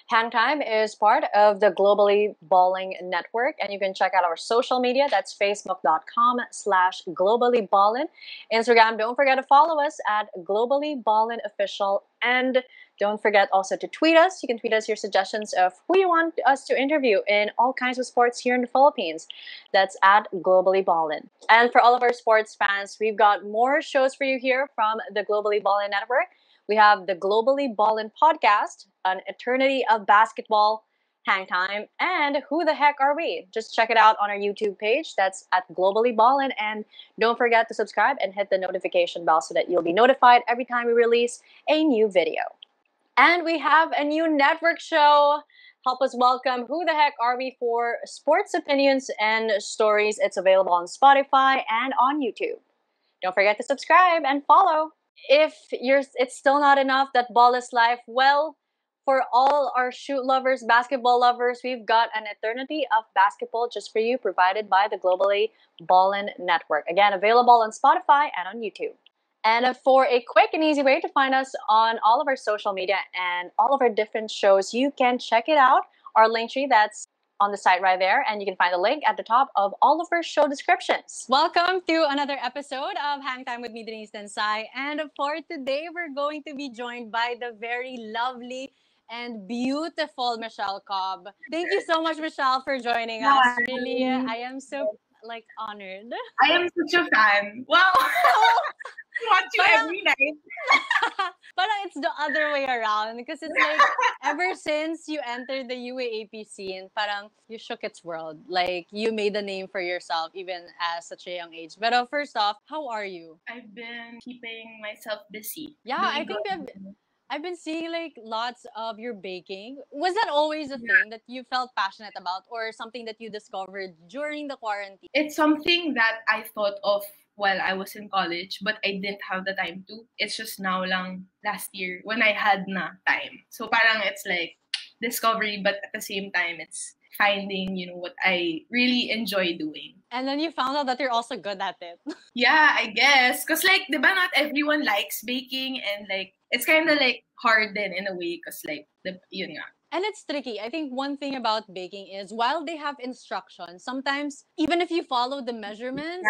Hang Time is part of the Globally Balling Network, and you can check out our social media. That's facebook.com/globallyballin. Instagram, don't forget to follow us at Globally Ballin Official. And don't forget also to tweet us. You can tweet us your suggestions of who you want us to interview in all kinds of sports here in the Philippines. That's at Globally Ballin. And for all of our sports fans, we've got more shows for you here from the Globally Ballin Network. We have the Globally Ballin podcast, an eternity of basketball, Hang Time, and Who the Heck Are We? Just check it out on our YouTube page. That's at Globally Ballin. And don't forget to subscribe and hit the notification bell so that you'll be notified every time we release a new video. And we have a new network show. Help us welcome Who the Heck Are We for sports opinions and stories. It's available on Spotify and on YouTube. Don't forget to subscribe and follow. If it's still not enough that ball is life, well, for all our shoot lovers, basketball lovers, we've got an eternity of basketball just for you, provided by the Globally Ballin Network. Again, available on Spotify and on YouTube. And for a quick and easy way to find us on all of our social media and all of our different shows, you can check it out. Our link tree, that's on the site right there, and you can find the link at the top of all of our show descriptions. Welcome to another episode of Hang Time with me, Denice Disney. And for today, we're going to be joined by the very lovely and beautiful Michelle Cobb. Thank you so much, Michelle, for joining us. Really, I am so honored. I am such a fan. Wow. I watch you every night. But it's the other way around because it's like ever since you entered the UAAP scene, parang you shook its world. Like you made a name for yourself even at such a young age. But first off, how are you? I've been keeping myself busy. Yeah, I think I've been seeing like lots of your baking. Was that always a thing that you felt passionate about or something that you discovered during the quarantine? It's something that I thought of while I was in college, but I didn't have the time to. It's just now lang last year when I had na time. So parang it's like discovery, but at the same time, it's finding, what I really enjoy doing. And then you found out that you're also good at it. Yeah, I guess. Because like, di ba not everyone likes baking and like, it's kind of like hard then in a way because like, yun nga. And it's tricky. I think one thing about baking is while they have instructions, sometimes even if you follow the measurements,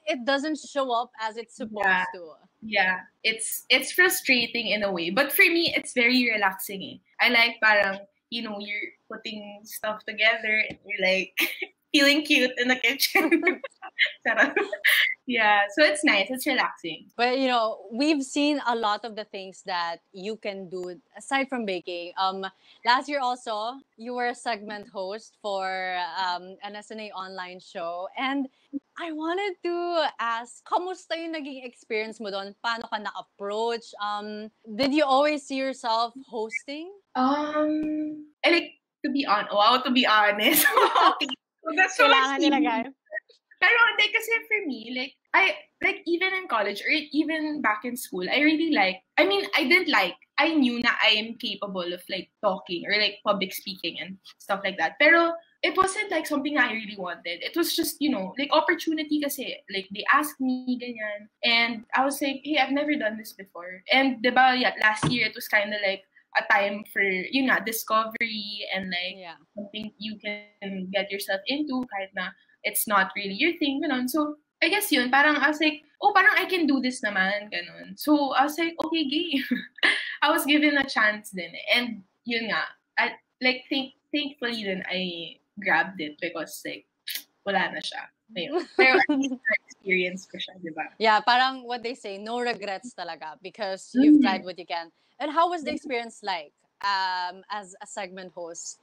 it doesn't show up as it's supposed to. Yeah, it's frustrating in a way. But for me, it's very relaxing. Eh. I like parang, you're putting stuff together and you're like feeling cute in the kitchen. Yeah, so it's nice. It's relaxing. But, we've seen a lot of the things that you can do aside from baking. Last year also, you were a segment host for an SNA online show. And I wanted to ask, kamusta yung naging experience mo doon? Paano ka na-approach? Did you always see yourself hosting? I like to be honest. So that's so nilagay. Pero hindi kasi for me, like, I even in college or even back in school, I really I knew na I am capable of like talking or like public speaking and stuff like that. Pero it wasn't like something I really wanted. It was just, like opportunity kasi. Like they asked me ganyan. And I was like, hey, I've never done this before. And diba, last year it was kind of like a time for, discovery and like something you can get yourself into kahit na it's not really your thing, ganon. So, I guess yun, parang I was like, parang I can do this naman, ganon. So, I was like, okay, game. I was given a chance din. And yun nga, thankfully then I grabbed it because like, wala na siya. Pero at least na-experience ko siya, diba? Yeah, parang what they say, no regrets talaga because you've tried what you can. And how was the experience like as a segment host?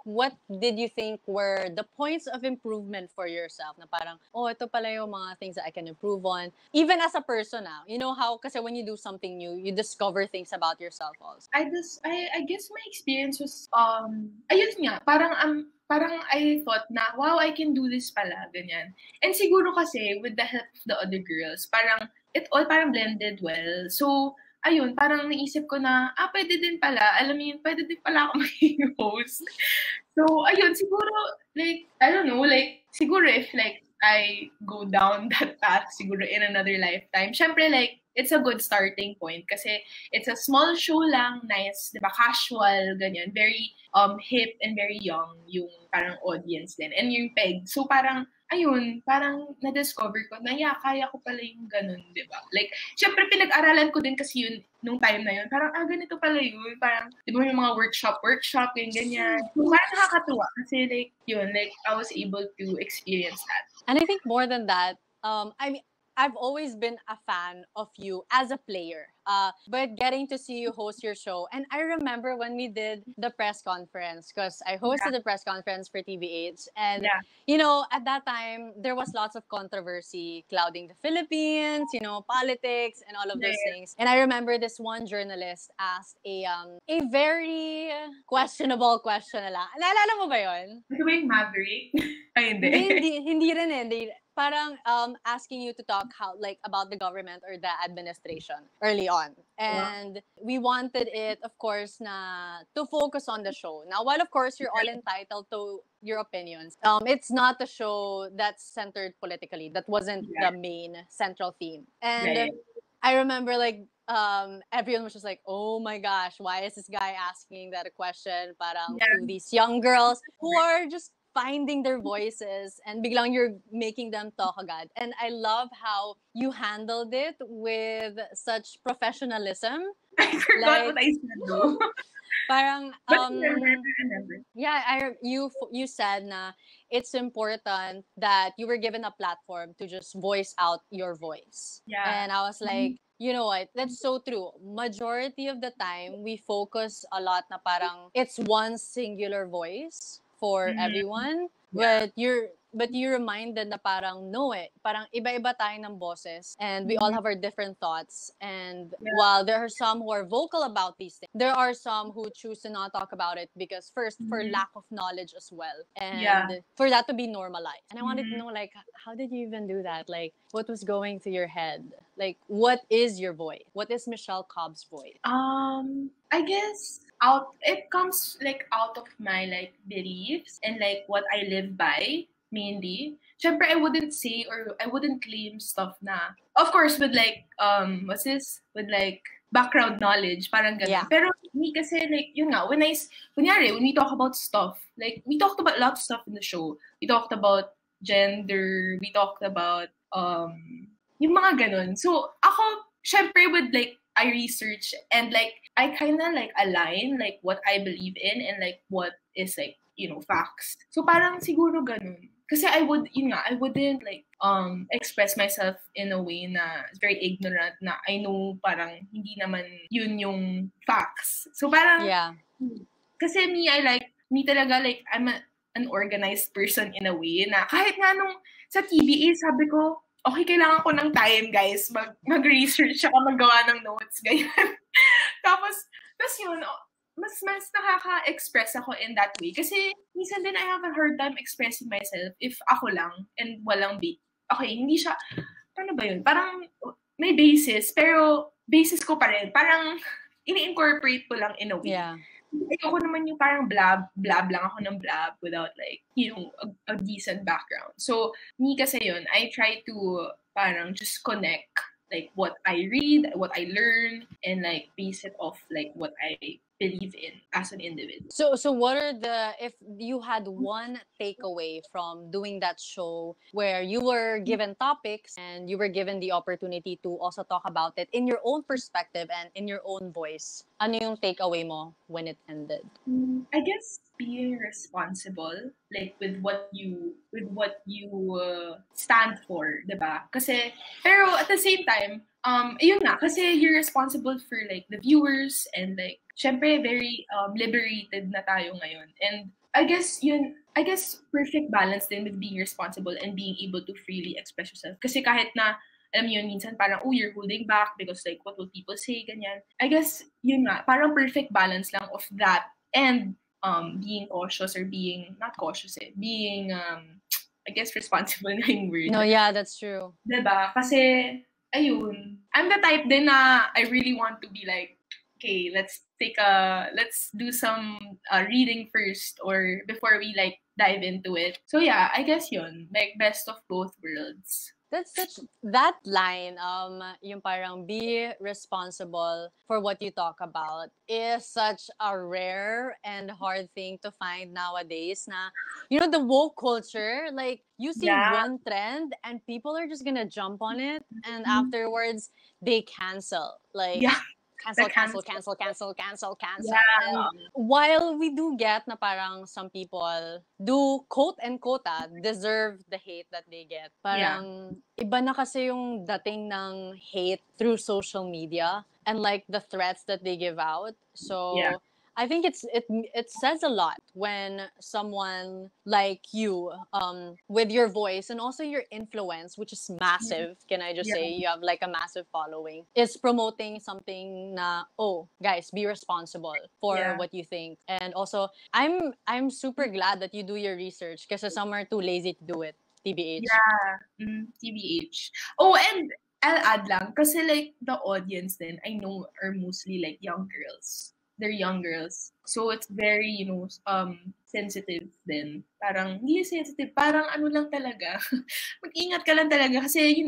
What did you think were the points of improvement for yourself? Na parang, ito pala yung mga things that I can improve on. Even as a person now, you know how, kasi when you do something new, you discover things about yourself also. I guess my experience was, ayun nga, parang I thought na, wow, I can do this pala, ganyan. And siguro kasi, with the help of the other girls, parang, it all parang blended well. So, ayun, parang naisip ko na, pwede din pala, alam mo yun, pwede din pala ako maging host. So, ayun, siguro, like, I don't know, like, siguro if, like, I go down that path, siguro in another lifetime, syempre, like, it's a good starting point kasi it's a small show lang, nice, di ba, casual, ganyan, very hip and very young yung parang audience din. And yung peg, so parang, ayun, parang na-discover ko na, yeah, kaya ko pala yung ganun, di ba? Like, syempre pinag-aralan ko din kasi yun, nung time na yun, parang, ganito pala yun, parang, di ba yung mga workshop, yung ganyan. So, parang nakakatuwa kasi like, yun, like, I was able to experience that. And I think more than that, I mean, I've always been a fan of you as a player. But getting to see you host your show, and I remember when we did the press conference, because I hosted the press conference for TVH, and you know, at that time there was lots of controversy clouding the Philippines, you know, politics and all of those things. And I remember this one journalist asked a very questionable question nila. Naalala mo ba yun? Ito ba yung Maverick? Ay, hindi. Hindi rin eh. Parang asking you to talk about the government or the administration early on. And we wanted it, of course, to focus on the show. Now, while of course you're all entitled to your opinions, it's not a show that's centered politically. That wasn't the main central theme. And I remember everyone was just like, oh my gosh, why is this guy asking that a question parang to these young girls who are just finding their voices, and biglang you're making them talk agad. And I love how you handled it with such professionalism. I forgot what I said though. Parang remember. Yeah, you said na it's important that you were given a platform to just voice out your voice. And I was like, you know what? That's so true. Majority of the time, we focus a lot na parang it's one singular voice for everyone, but you reminded na parang no parang iba-iba tayo ng boses, and we all have our different thoughts, and while there are some who are vocal about these things, there are some who choose to not talk about it because first for lack of knowledge as well, and for that to be normalized. And I wanted to know, like, how did you even do that? Like, what was going through your head? Like, what is your voice? What is Michelle Cobb's voice? I guess it comes out of my beliefs and what I live by mainly. Syempre, I wouldn't say or I wouldn't claim stuff na, of course, with what's this? With background knowledge, parang ganun. Yeah. Pero me kasi yun nga, when we talk about stuff, we talked about a lot of stuff in the show. We talked about gender, we talked about yung mga ganun. So, ako, syempre with I research and I kind of align what I believe in and what is facts. So parang siguro ganun. Kasi I wouldn't express myself in a way na very ignorant na I know parang hindi naman yun yung facts. So parang kasi me talaga I'm an organized person in a way na kahit nga nung sa TBA sabi ko, okay, kailangan ko ng time, guys. Mag-research ako, maggawa ng notes, ganyan. Tapos yun, mas nakaka-express ako in that way. Kasi minsan din I have a hard time expressing myself if ako lang and walang beat. Okay, hindi siya, paano ba yun? Parang may basis, pero basis ko pa rin. Parang ini-incorporate ko lang in a way. Yeah. Ako naman yung parang blab lang ako ng blab without a decent background. So, me kasi yun, I try to parang just connect what I read, what I learn, and base it off what I believe in as an individual. So what are if you had one takeaway from doing that show where you were given topics and you were given the opportunity to also talk about it in your own perspective and in your own voice, ano yung takeaway mo when it ended? I guess being responsible with what you stand for, diba? Kasi pero at the same time, yun nga, kasi you're responsible for the viewers and syempre very liberated na tayo ngayon. And I guess perfect balance din with being responsible and being able to freely express yourself. Kasi kahit na alam mo yun, minsan parang, you're holding back because what will people say, ganyan. I guess, yun nga, parang perfect balance lang of that and being cautious or being, not cautious being, I guess, responsible na yung word. No, yeah, that's true. Diba? Kasi, ayun, I'm the type din na I really want to be okay, let's do some reading first or before we dive into it. So yeah, I guess yun, best of both worlds. That's such that line, yung parang be responsible for what you talk about is such a rare and hard thing to find nowadays. Na, the woke culture, like you see Yeah. one trend and people are just gonna jump on it, and Mhm. afterwards they cancel. Like, Yeah. The cancel, cancel, cancel. cancel, cancel, cancel, cancel. Yeah. And while we do get na parang some people do quote and quote deserve the hate that they get, Yeah. parang iba na kasi yung dating ng hate through social media and like the threats that they give out. Yeah. So I think it says a lot when someone like you, with your voice and also your influence, which is massive, can I just Yeah. say you have like a massive following, is promoting something na, oh guys, be responsible for Yeah. what you think. And also I'm super glad that you do your research because some are too lazy to do it. TBH. Yeah. TBH. Oh, and I'll add lang, kasi like the audience then I know are mostly like young girls. They're young girls. So it's very, sensitive then. Parang, hindi sensitive, parang ano lang talaga. Mag-ingat ka lang talaga kasi,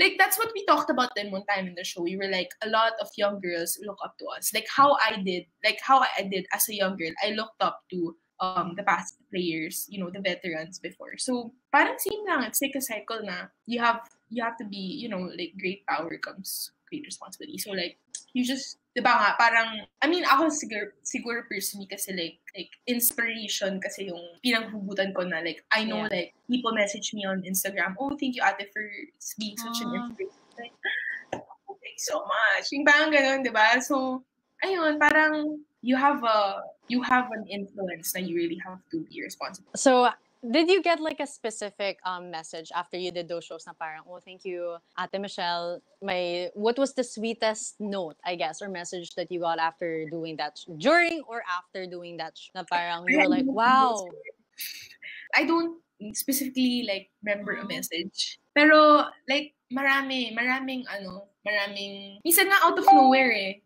like that's what we talked about then one time in the show. We were like, a lot of young girls look up to us. Like how I did as a young girl, I looked up to the past players, the veterans before. So parang same lang. It's like a cycle na you have to be, like great power comes great responsibility. So like you just, diba nga, parang, I mean, ako siguro personally kasi like inspiration kasi yung pinanghugutan ko na like, I know Yeah. like people message me on Instagram, oh, thank you ate for being such an Ah. inspiration. Like, oh, thank you so much. Yung parang ganun, diba? So, ayun, parang you have an influence that you really have to be responsible. So, did you get like a specific message after you did those shows na parang, oh, thank you, Ate Michelle. What was the sweetest note, I guess, or message that you got after doing that, during or after doing that, na parang you were like, wow. I don't specifically like remember a message. Pero like maraming minsan nga out of nowhere eh.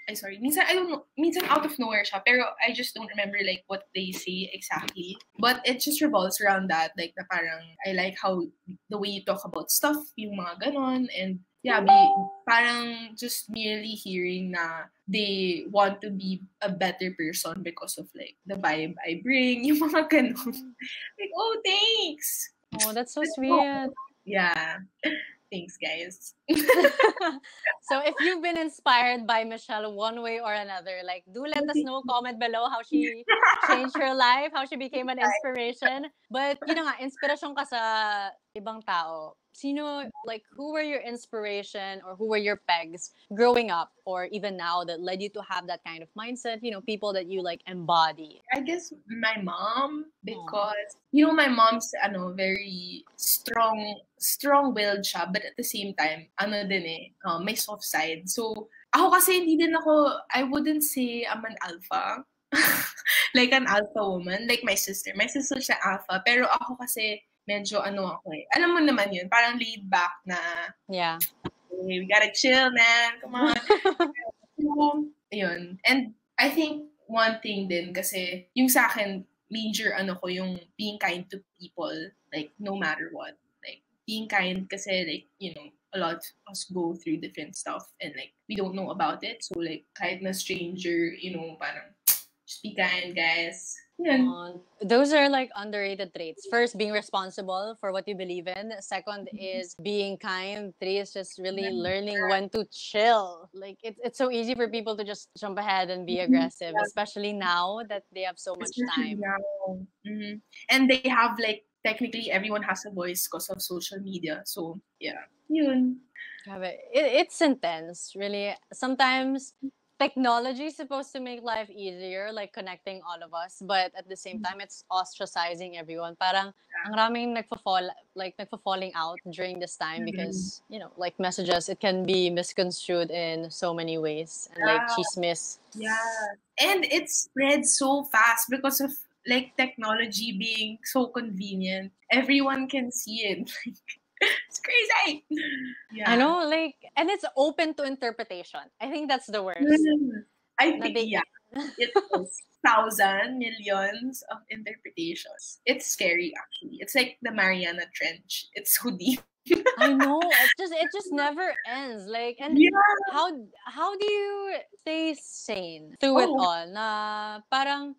Ay, sorry. Minsan, I don't know. Minsan out of nowhere siya. Pero I just don't remember like what they say exactly. But it just revolves around that. Like na parang, I like how the way you talk about stuff, yung mga ganon. And yeah, parang just merely hearing na they want to be a better person because of like the vibe I bring, yung mga ganon. Like, oh, thanks. Oh, that's so sweet. Yeah. Thanks, guys. So if you've been inspired by Michelle one way or another, like do let us know, comment below how she changed her life, how she became an inspiration. But nga, inspirasyon ka sa ibang tao. Who were your inspiration or who were your pegs growing up or even now that led you to have that kind of mindset, people that you like embody? I guess my mom, because my mom's very strong-willed siya, but at the same time, may soft side. So ako kasi hindi din ako, I wouldn't say I'm an alpha. Like an alpha woman, like my sister. My sister siya alpha, pero ako kasi medyo ako eh. Alam mo naman yun, parang laid back na, yeah, hey, we gotta chill, man. Come on. So, yun. And I think one thing din kasi yung sa akin major ko yung being kind to people, like no matter what. Like being kind kasi like, a lot of us go through different stuff and like we don't know about it. So like kahit na stranger, parang just be kind, guys. Those are like underrated traits. First, being responsible for what you believe in. Second is being kind. Three is just really learning when to chill. Like it's so easy for people to just jump ahead and be aggressive, especially now that they have so much time. Now. Mm-hmm. And they have like technically everyone has a voice because of social media. So yeah, yun. It's intense, really. Sometimes technology is supposed to make life easier, like connecting all of us, but at the same time, it's ostracizing everyone. Parang ang raming nagfa-falling out during this time because, like messages, it can be misconstrued in so many ways and like chismis. Yeah. And it spreads so fast because of like technology being so convenient. Everyone can see it. It's crazy. Yeah. I know, and it's open to interpretation. I think that's the worst. I think, it was millions of interpretations. It's scary, actually. It's like the Mariana Trench. It's so deep. I know. It just never ends. Like, and Yeah. how do you stay sane through it Oh, all? Na parang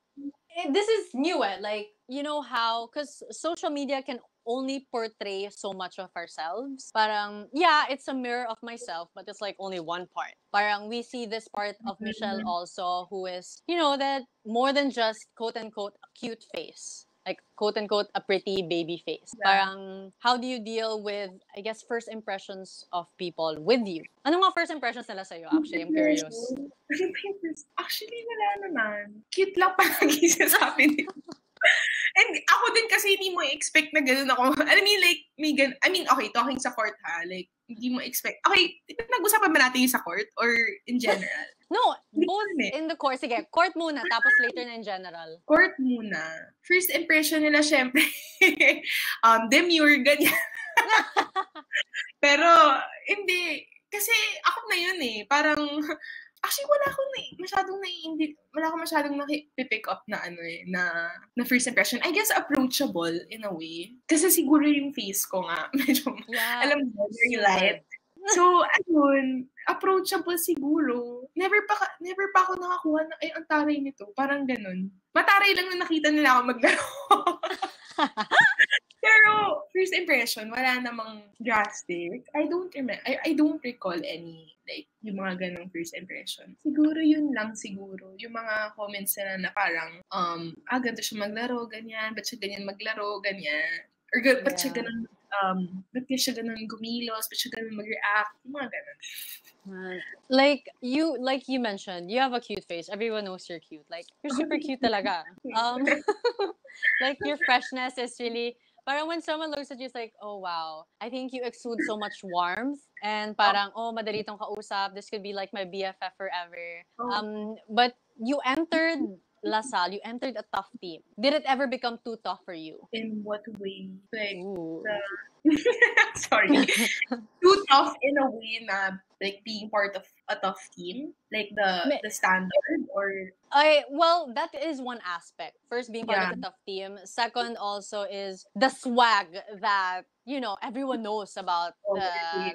this is new like you know how because social media can only portray so much of ourselves. Parang yeah, it's a mirror of myself, but it's like only one part. Parang we see this part of Michelle also who is, you know, that more than just quote unquote a cute face. Like quote unquote a pretty baby face. yeah. Parang how do you deal with I guess first impressions of people with you? Ano mga first impressions nila sa'yo? Actually, I'm curious. Actually, wala naman. Cute lang palagi sasabi nila. And ako din kasi hindi mo expect na gano'n ako. I mean, like, I mean, okay, talking sa court ha. Like, hindi mo expect. Okay, nag-usapan ba natin yung sa court or in general? No, both in the court. Sige, court muna, tapos later na in general. Court muna. First impression nila, syempre, demure, ganyan. Pero, hindi. Kasi, ako na yun eh. Parang, actually, wala akong masyadong pick up na na first impression. I guess approachable in a way. Kasi siguro yung face ko nga, medyo, alam mo, very light. So, ayun, approachable siguro. Never pa ako nakakuha na, ang taray nito. Parang ganun. Mataray lang na nakita nila ako maglaro. Pero, first impression, wala namang drastic. I don't recall any, like, yung mga ganong first impression. Siguro yun lang siguro. Yung mga comments na parang, ganito siya maglaro, ganyan. Ba't siya ganyan maglaro, ganyan. Or ba't siya ganun, ba't siya ganun gumilos, ba't siya ganun mag-react, yung mga ganun. Like you mentioned, you have a cute face. Everyone knows you're cute. Like, you're super cute talaga. Like, your freshness is really... Parang when someone looks at you, it's like, oh, wow. I think you exude so much warmth. And parang, madali tong kausap. This could be like my BFF forever. But you entered LaSalle. You entered a tough team. Did it ever become too tough for you? In what way? Like, sorry. Too tough in a way na, like, being part of a tough team? Like, the standard? Or... Well, that is one aspect. First, being part of a tough team. Second, also, is the swag that, you know, everyone knows about the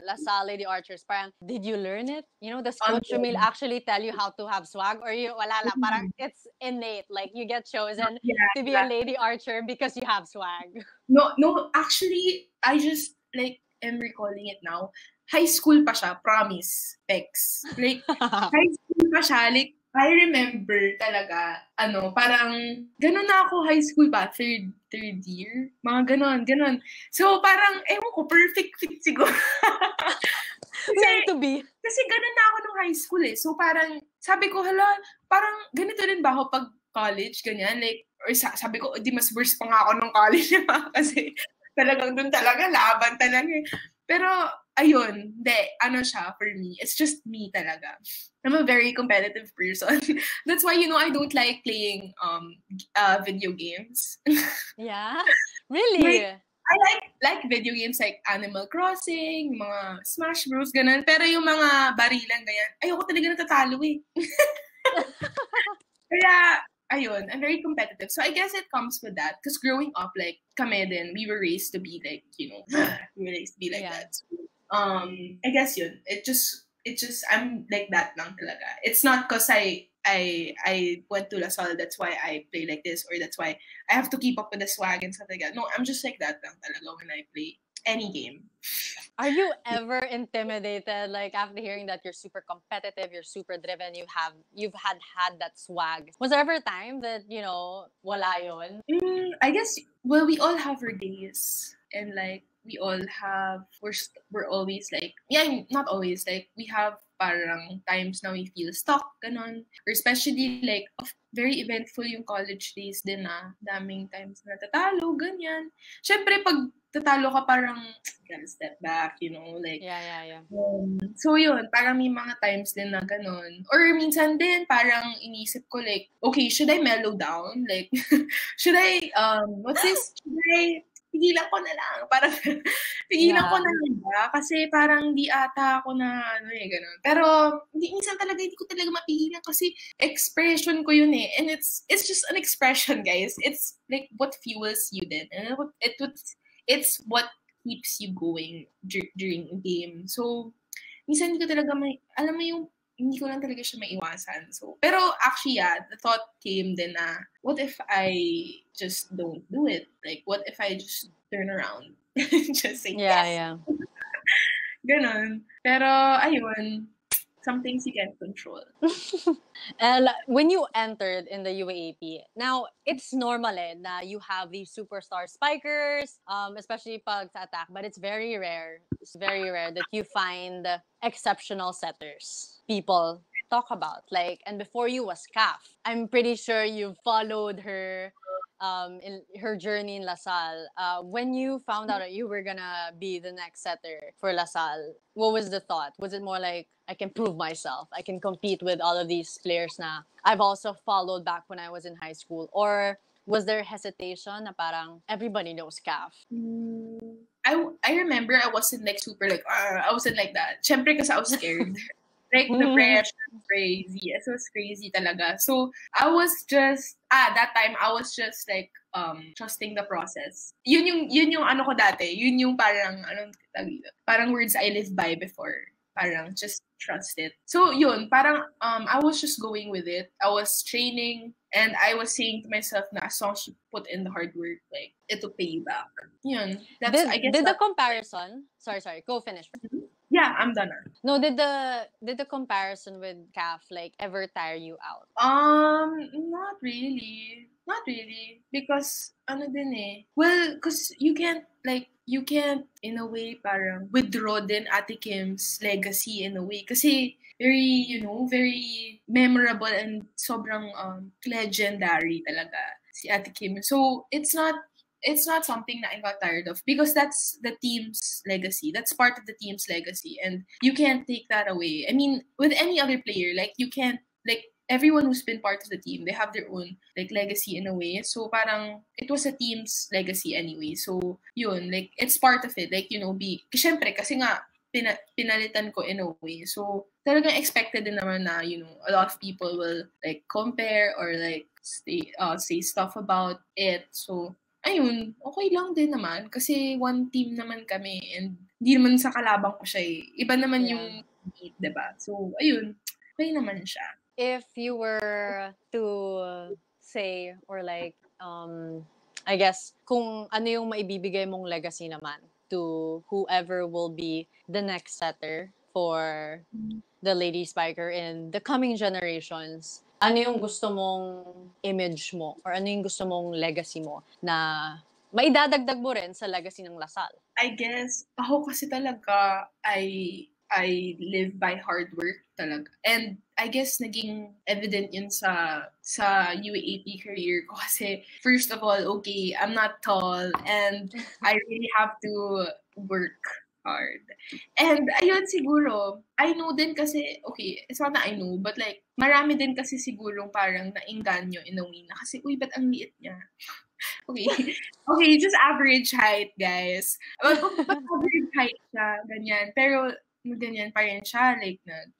LaSalle Lady Archers. Parang, did you learn it? You know, does Coach Jamil actually tell you how to have swag? Or you, wala la, parang it's innate. Like, you get chosen to be a Lady Archer because you have swag. No, actually, I just, like, am recalling it now. High school pa siya, promise, Pex. Like, high school pa siya, like, I remember talaga, parang, gano'n na ako high school ba? Third year? Mga gano'n. So, parang, ewan ko, perfect fit siguro. Meant to be. Kasi gano'n na ako nung high school eh. So, parang, sabi ko, hala, parang, ganito rin ba ako pag college, ganyan? Like, or sabi ko, di mas worse pa nga ako nung college. Kasi, talagang dun talaga, laban talaga eh. Pero, ayun, siya for me. It's just me talaga. I'm a very competitive person. That's why, I don't like playing video games. Yeah? Really? Like, I like video games like Animal Crossing, mga Smash Bros, ganun. Pero yung mga barilan, ganyan, ayoko talaga natatalo eh. Kaya, ayun, I'm very competitive. So I guess it comes with that. Because growing up, like, kami din, we were raised to be like, we were raised to be like that. So, I guess yun. It just, I'm like that lang talaga. It's not because I went to LaSalle, that's why I play like this, or that's why I have to keep up with the swag and stuff like that. No, I'm just like that lang talaga when I play any game. Are you ever intimidated, like, after hearing that you're super competitive, you're super driven, you've had that swag? Was there ever a time that, wala yun? I guess, well, we all have our days. And, like, we're always, like, not always, like, we have parang times na we feel stuck, ganon. Or especially, like, very eventful yung college days din na. Daming times na natatalo, ganyan. Syempre, pag tatalo ka, parang, gotta step back, like... Yeah. So, yun, parang may mga times din na ganon. Or minsan din, parang inisip ko, like, okay, should I mellow down? Like, should I, pigilan ko na lang. Parang, pigilan ko na lang ba? Kasi parang di ata ako na, gano'n. Pero, minsan talaga, hindi ko talaga mapigilan kasi expression ko yun eh. And it's just an expression, guys. It's like what fuels you then. And it's what keeps you going during a game. So, minsan hindi ko talaga alam mo yung, hindi ko lang talaga siya maiwasan. So, pero actually, yeah, the thought came din na, what if I just don't do it? Like, what if I just turn around? Just say Yeah, yes. yeah. Ganon. Pero, ayun, some things you can't control. And when you entered in the UAAP, now it's normal na you have these superstar spikers, especially pag sa attack, but it's very rare. It's very rare that you find exceptional setters. People talk about and before you was Kaf. I'm pretty sure you followed her in her journey in LaSalle. When you found out that you were gonna be the next setter for LaSalle, what was the thought? Was it more like, I can prove myself, I can compete with all of these players na I've also followed back when I was in high school? Or was there hesitation na parang everybody knows Kaf? I remember I wasn't super I wasn't like that. Syempre kasi I was scared. Like, the pressure was crazy. It was crazy talaga. So, I was just, that time, I was just like, trusting the process. Yun yung ano ko dati. Yun yung parang, parang words I lived by before. Parang just trust it. So, yun, parang, I was just going with it. I was training, and I was saying to myself na as long as you put in the hard work, like, it'll pay you back. Yun. I guess did the comparison, sorry, go finish. Yeah, I'm done. No, did the comparison with CAF ever tire you out? Not really. Not really. Because, ano din eh. Well, because you can't in a way parang withdraw din Ate Kim's legacy in a way. Kasi very, very memorable and sobrang legendary talaga si Ate Kim. So, it's not something that I got tired of because that's the team's legacy. That's part of the team's legacy, and you can't take that away. I mean, with any other player, you can't, everyone who's been part of the team, they have their own, legacy in a way. So, parang, it was a team's legacy anyway. So, yun, it's part of it. Syempre, kasi nga, pinalitan ko in a way. So, talagang expected din naman na, a lot of people will, compare or, say stuff about it. So, ayun, okay lang din naman kasi one team naman kami and hindi naman sa kalabang ko siya eh. Iba naman yung meet, diba? So, ayun, okay naman siya. If you were to say or I guess kung ano yung maibibigay mong legacy naman to whoever will be the next setter for the lady spiker in the coming generations, ano yung gusto mong image mo or ano yung gusto mong legacy mo na maidadagdag mo rin sa legacy ng LaSalle? I guess, ako kasi talaga, I live by hard work talaga. And I guess naging evident yun sa UAAP career ko kasi first of all, okay, I'm not tall and I really have to work hard. And ayun siguro, I know din kasi, okay, it's not that I know, but marami din kasi sigurong parang nainganyo in a way na kasi, uy, ba't ang liit niya? Okay, just average height, guys. But average height siya, ganyan. Pero, ganyan pa rin siya,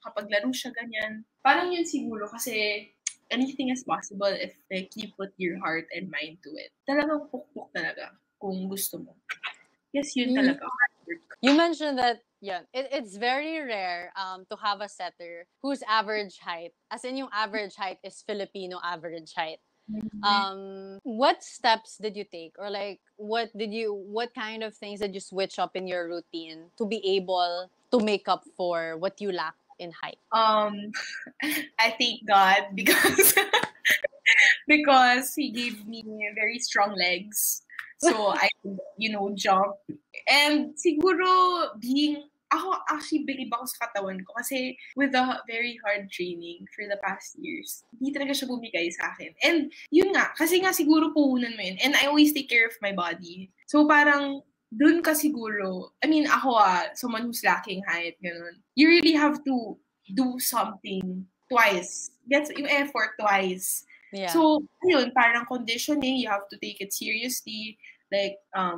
kapag laro siya, ganyan. Parang yun siguro kasi anything is possible if you put your heart and mind to it. Talagang pukpuk talaga kung gusto mo. Yes, yun talaga. You mentioned that it's very rare to have a setter whose average height, as in yung average height is Filipino average height. What steps did you take or what kind of things did you switch up in your routine to be able to make up for what you lack in height? I thank God because he gave me very strong legs. So I could, jump. And siguro ako actually believe ako sa katawan ko kasi with the very hard training for the past years, hindi talaga siya bumigay sa akin. And yun nga, kasi nga siguro puhunan mo yun. And I always take care of my body. So parang dun ka siguro, I mean ako someone who's lacking height, ganun. You really have to do something twice. Get yung effort twice. Yeah. So, yun, parang conditioning, you have to take it seriously.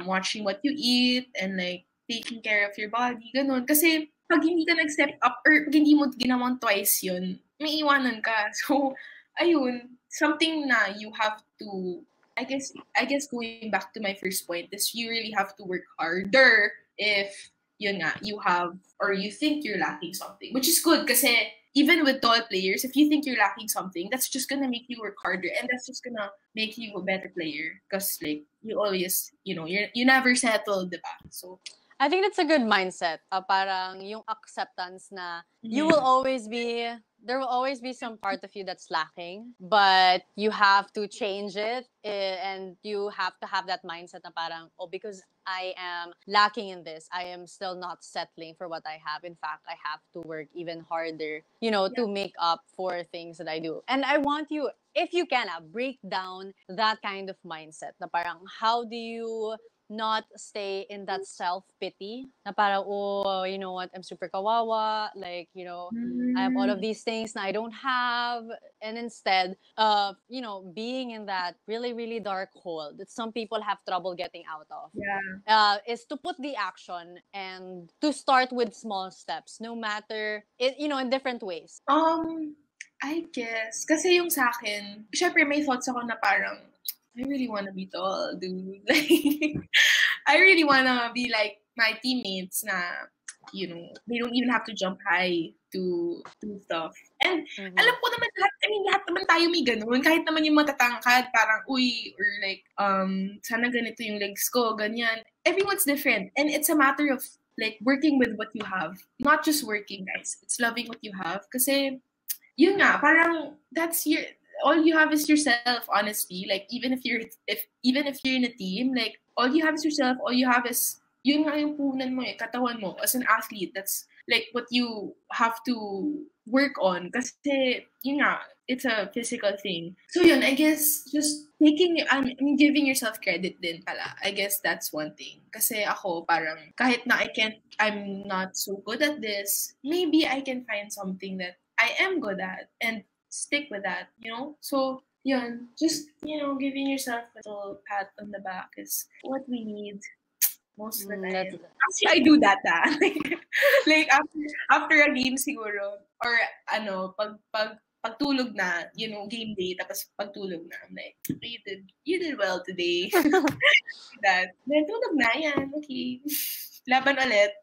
Watching what you eat and taking care of your body, ganun. Kasi pag hindi ka nag-step up or pag hindi mo ginawang twice yun, may iwanan ka. So, ayun, something na you have to I guess going back to my first point is you really have to work harder if yun nga, you have or you think you're lacking something, which is good kasi even with tall players, if you think you're lacking something, that's just gonna make you work harder and that's just gonna make you a better player because like you always, you never settle, diba? So I think that's a good mindset. Parang yung acceptance na you will always be, there will always be some part of you that's lacking, but you have to change it and you have to have that mindset na parang, oh, because I am lacking in this, I am still not settling for what I have. In fact, I have to work even harder, to make up for things that I do. And I want you, if you can, break down that kind of mindset na parang, how do you not stay in that self-pity na parang, oh, you know what, I'm super kawawa, like, I have all of these things na I don't have, and instead of, being in that really, really dark hole that some people have trouble getting out of, is to put the action and to start with small steps, no matter, in different ways. I guess, kasi yung sa akin, syempre may thoughts ako na parang, I really wanna be tall, dude. Like, I really wanna be like my teammates na, they don't even have to jump high to do stuff. And alam ko naman lahat naman tayo may ganun. Kahit naman yung matatangkad, parang, uy, or like, sana ganito yung legs ko, ganyan. Everyone's different. And it's a matter of like working with what you have. Not just working, guys. It's loving what you have. Kasi, yun nga, parang that's all you have is yourself, honestly. Like even if you're in a team, like all you have is yourself, all you have is yun nga yung punan mo katawan mo as an athlete. That's like what you have to work on kasi yun nga, it's a physical thing. So yun, I guess just giving yourself credit din pala. I guess that's one thing. Kasi ako parang kahit na I'm not so good at this, maybe I can find something that I am good at and stick with that, So, yun, just, giving yourself a little pat on the back is what we need most of the time. Actually, I do that, like after a game siguro, or pagtulog na, game day, tapos pagtulog na, I'm like, you did well today. That. Then tulog na, yan, okay. Laban ulit.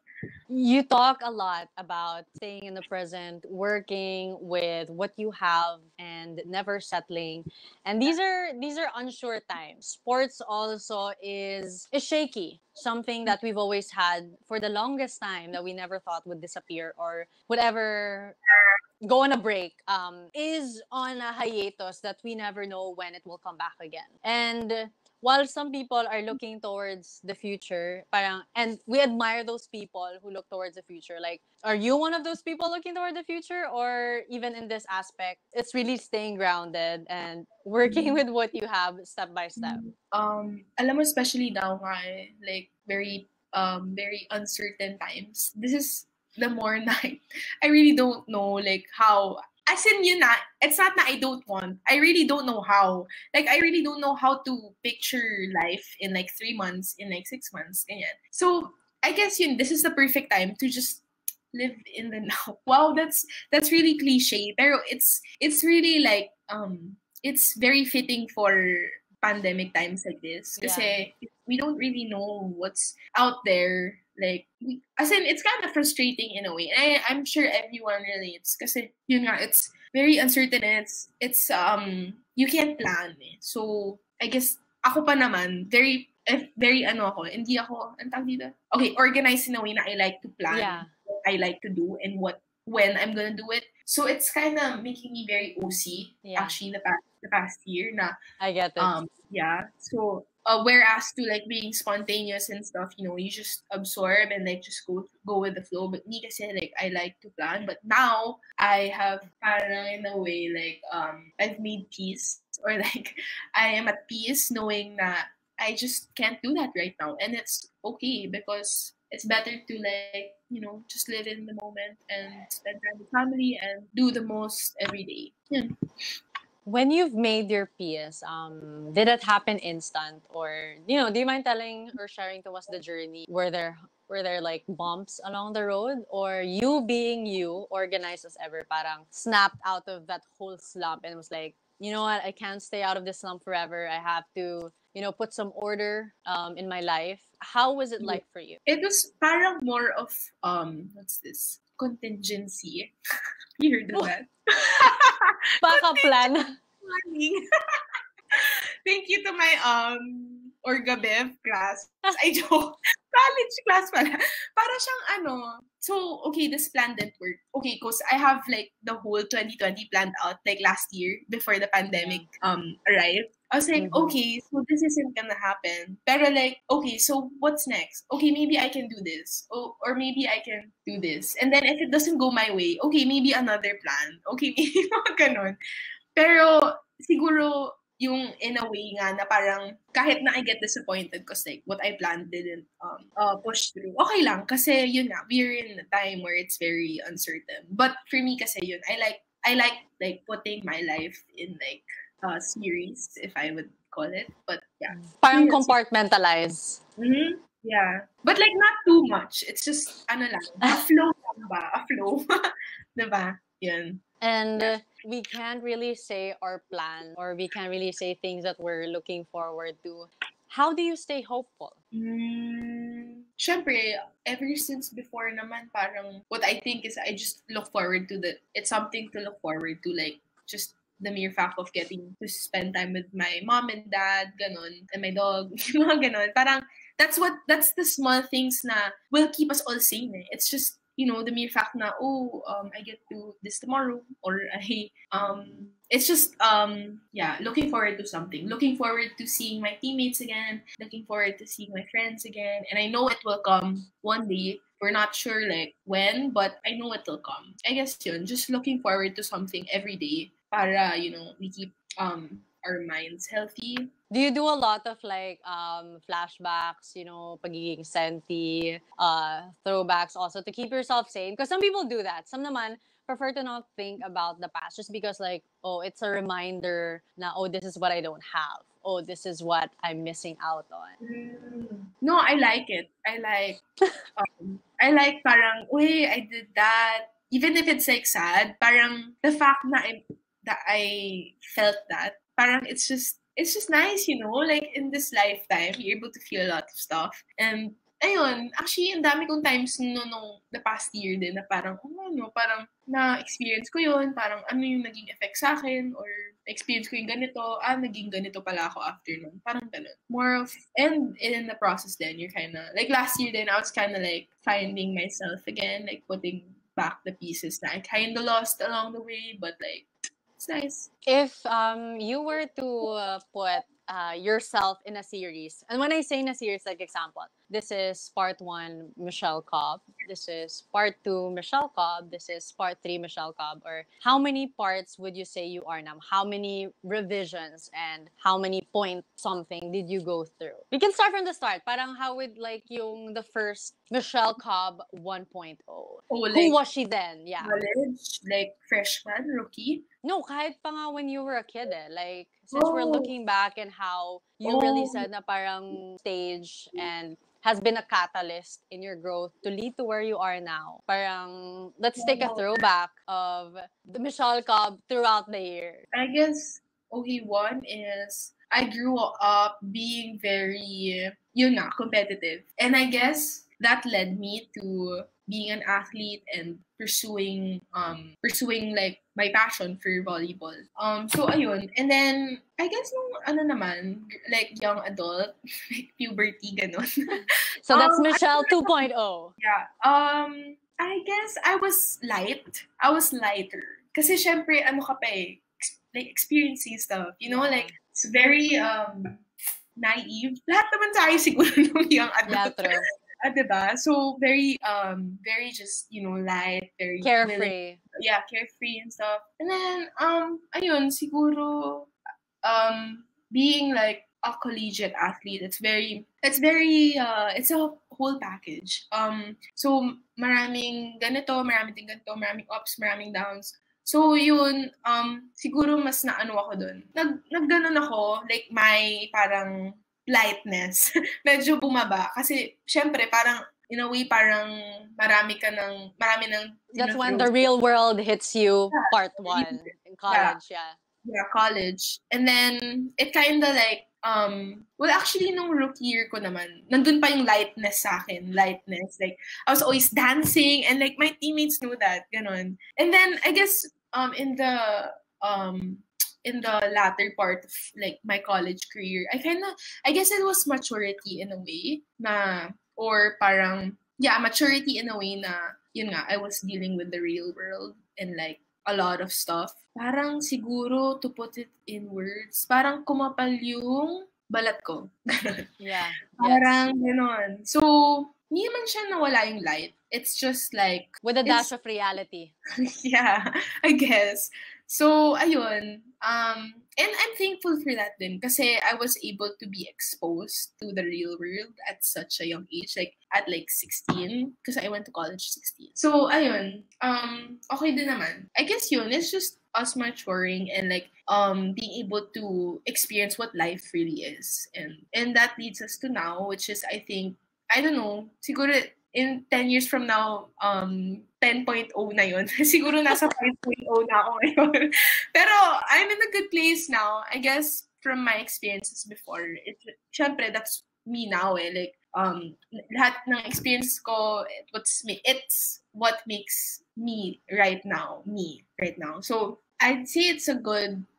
You talk a lot about staying in the present, working with what you have, and never settling. And these are unsure times. Sports also is shaky. Something that we've always had for the longest time that we never thought would disappear or would ever go on a break, is on a hiatus that we never know when it will come back again. And while some people are looking towards the future, and we admire those people who look towards the future. Like, are you one of those people looking toward the future? Or even in this aspect, it's really staying grounded and working with what you have step by step? Alam mo, especially now nga, like, very uncertain times. This is the more na I really don't know, like, how. As in, it's not that I don't want. I really don't know how. Like, I really don't know how to picture life in, like, 3 months, in, like, 6 months. Ganyan. So, I guess, this is the perfect time to just live in the now. Wow, that's really cliche. Pero it's really, like, it's very fitting for pandemic times like this. Kasi we don't really know what's out there. Like, as in, it's kind of frustrating in a way. And I'm sure everyone relates. Kasi, it's very uncertain. It's you can't plan. So, I guess, ako pa naman, very hindi ako, ang tawag dito? Okay, organized in a way na I like to plan what I like to do and when I'm gonna do it. So, it's kind of making me very OC, actually, the past year na. I get it. So, whereas to like being spontaneous and stuff, you just absorb and like just go with the flow. But me kasi like I like to plan. But now I have parang in a way like I've made peace, or like I am at peace knowing that I just can't do that right now, and it's okay because it's better to like just live in the moment and spend time with family and do the most every day. Yeah. When you've made your peace, did it happen instant, or do you mind telling or sharing to us the journey? Were there like bumps along the road, or you being you, organized as ever, parang snapped out of that whole slump and was like, you know what, I can't stay out of this slump forever. I have to, put some order in my life. How was it like for you? It was parang more of what's this? Contingency. You heard of that? Baka plan. Planning. Thank you to my Orgabev class. I joke. College class pala. Para siyang so okay, this plan didn't work. Okay, because I have like the whole 2020 planned out like last year before the pandemic arrived. I was like, okay, so this isn't gonna happen. Pero like, okay, so what's next? Okay, maybe I can do this. Or maybe I can do this. And then if it doesn't go my way, okay, maybe another plan. Okay, maybe mga ganon. Pero siguro yung in a way nga na parang kahit na I get disappointed because like what I planned didn't push through. Okay lang kasi yun na, we're in a time where it's very uncertain. But for me kasi yun, I like putting my life in like series, if I would call it. But yeah. Parang compartmentalize. Mm-hmm. Yeah. But like not too much. It's just lang, a flow lang ba? A flow. Diba? Yun. And we can't really say our plan, or we can't really say things that we're looking forward to. How do you stay hopeful? Syempre, ever since before naman, parang what I think is I just look forward to it's something to look forward to, like just the mere fact of getting to spend time with my mom and dad, ganon, and my dog, mga ganon. Parang that's the small things na will keep us all sane. It's just the mere fact na, I get to this tomorrow, or it's just, looking forward to something. Looking forward to seeing my teammates again, looking forward to seeing my friends again. And I know it will come one day. We're not sure like when, but I know it will come. I guess yun, just looking forward to something every day para, we keep our minds healthy. Do you do a lot of like flashbacks, pagiging senti, throwbacks also to keep yourself sane? Because some people do that. Some naman prefer to not think about the past just because like, it's a reminder na, this is what I don't have. This is what I'm missing out on. No, I like it. I like parang, I did that. Even if it's like sad, parang the fact na I felt that, parang it's just nice, like in this lifetime, you're able to feel a lot of stuff. And ayun, actually, ang dami kong times no the past year din na parang, parang na-experience ko yun, parang ano yung naging effect sa akin, or experience ko yung ganito, naging ganito pala ako after nun. Parang ganun. More of, and in the process then, you're kinda, like last year then, I was kinda like finding myself again, like putting back the pieces that I kinda lost along the way, but like, it's nice. If you were to put yourself in a series, and when I say in a series, like example, this is part 1, Michelle Cobb. This is part 2, Michelle Cobb. This is part 3, Michelle Cobb. Or how many parts would you say you are now? How many revisions and how many point something did you go through? We can start from the start. Parang how would like the first Michelle Cobb 1.0? Like, who was she then? Yeah. College, like freshman, rookie? No, kahit pa nga when you were a kid Like, since we're looking back and how you really said na parang stage and has been a catalyst in your growth to lead to where you are now. Parang, let's take a throwback of the Michelle Cobb throughout the year. I guess, one is I grew up being very, competitive. And I guess that led me to being an athlete and pursuing like my passion for volleyball. So ayun. And then I guess naman, like young adult, like puberty ganon. So that's Michelle 2.0. Yeah. I guess I was light. I was lighter. Kasi syempre ka pa like experiencing stuff, like it's very naive. Lahat naman tayo siguro ng young adult. Yeah, true. Diba? So very just light, very carefree. Willing. Yeah, carefree and stuff. And then ayun siguro being like a collegiate athlete, it's a whole package. So maraming ganito, maraming ups, maraming downs. So yun, siguro mas naano ako dun. Nagganon ako, like my parang lightness, medyo bumaba. Kasi, syempre, parang, in a way, parang marami ng That's when the real world hits you, part 1, in college, yeah. college. And then, it kind of like, well, actually, nung rookie year ko naman, nandun pa yung lightness sa akin. Lightness. Like, I was always dancing and like, my teammates knew that. Ganon. And then, I guess, in the latter part of like my college career, I guess it was maturity in a way na, or parang, maturity in a way na, yun nga, I was dealing with the real world and like a lot of stuff. Parang siguro, to put it in words, parang kumapal yung balat ko. Yeah. Parang ganon. So, hindi naman siya nawala yung light. It's just like... With a dash of reality. Yeah, I guess. So, ayun. And I'm thankful for that din. Kasi I was able to be exposed to the real world at such a young age. Like, at like 16. Kasi I went to college 16. So, ayun. Okay din naman. I guess yun. It's just us maturing and like being able to experience what life really is. And that leads us to now, which is, I think, I don't know, siguro in 10 years from now, 10.0 na yun. Siguro nasa 5.0 na ako ngayon. Pero I'm in a good place now. I guess from my experiences before, syempre, that's me now eh. Like, lahat ng experience ko, it's what makes me right now. So, I'd say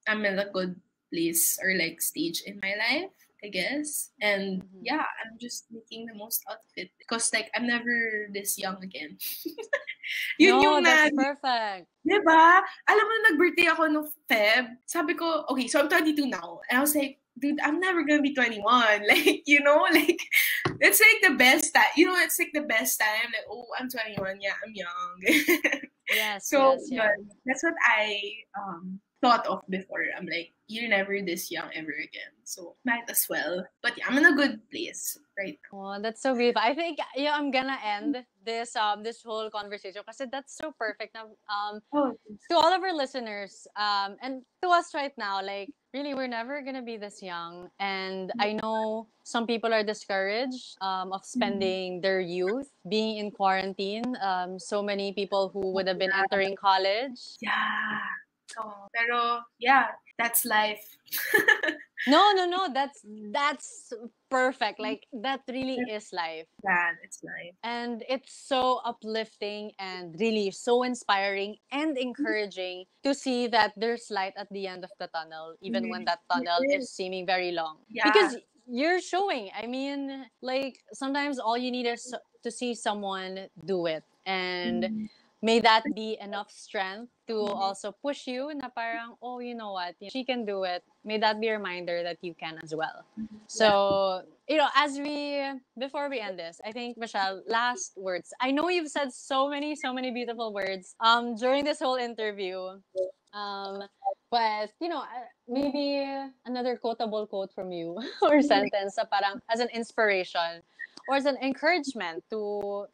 I'm in a good place or like stage in my life, I guess. And yeah, I'm just making the most out of it. Because like, I'm never this young again. That's perfect. Diba? Alam mo, nag-birthday ako no Feb. Sabi ko, okay, so I'm 22 now. And I was like, dude, I'm never gonna be 21. Like, like, it's like the best time. It's like the best time. Like, oh, I'm 21. Yeah, I'm young. Yes, so, yes. That's what I thought of before. I'm like, you're never this young ever again. So, might as well. But yeah, I'm in a good place right now. Oh, that's so beautiful. I think I'm gonna end this whole conversation because that's so perfect. Now, to all of our listeners, and to us right now, like really, we're never gonna be this young. And I know some people are discouraged of spending their youth being in quarantine. So many people who would have been entering college. Yeah. Pero yeah, that's life. No, that's perfect. Like that really is life. Yeah, it's life. And it's so uplifting and really so inspiring and encouraging to see that there's light at the end of the tunnel, even when that tunnel is seeming very long. Yeah. Because you're showing. I mean, like sometimes all you need is to see someone do it. And may that be enough strength to also push you na parang, oh, you know what, she can do it. May that be a reminder that you can as well. So, before we end this, I think, Michelle, last words. I know you've said so many beautiful words during this whole interview. But, maybe another quotable quote from you or sentence parang as an inspiration or as an encouragement to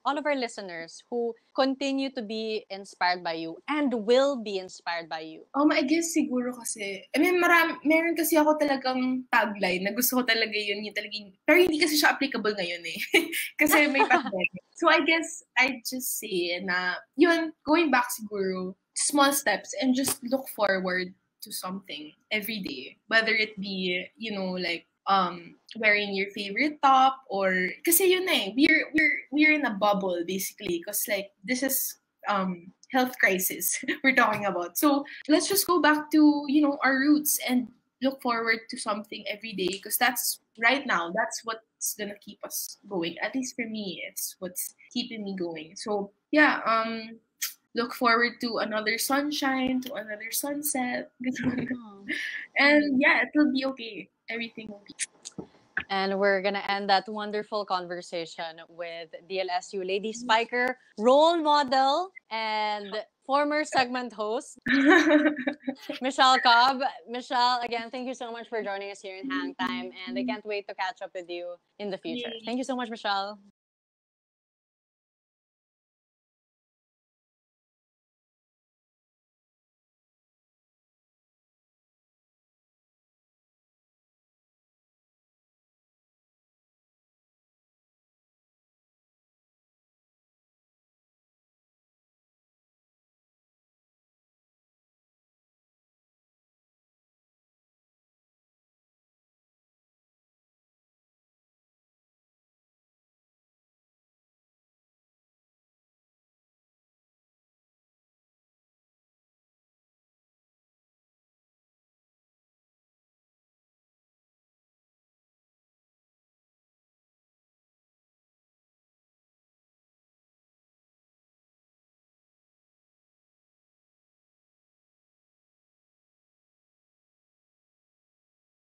all of our listeners who continue to be inspired by you and will be inspired by you? I guess siguro kasi, I mean, meron kasi ako talagang tagline na gusto ko talaga yun talagang, pero hindi kasi siya applicable ngayon eh. Kasi may pandemic. So I guess I'd just say na, yun, going back siguro, small steps and just look forward to something every day. Whether it be, like, wearing your favorite top or kasi yun eh we're in a bubble basically because like this is health crisis we're talking about, so let's just go back to our roots and look forward to something every day because that's what's gonna keep us going. At least for me, it's what's keeping me going. So yeah, look forward to another sunshine, to another sunset. And yeah, it will be okay. Everything will be. And we're going to end that wonderful conversation with DLSU Lady Spiker, role model, and former segment host, Michelle Cobb. Michelle, again, thank you so much for joining us here in Hang Time. And I can't wait to catch up with you in the future. Thank you so much, Michelle.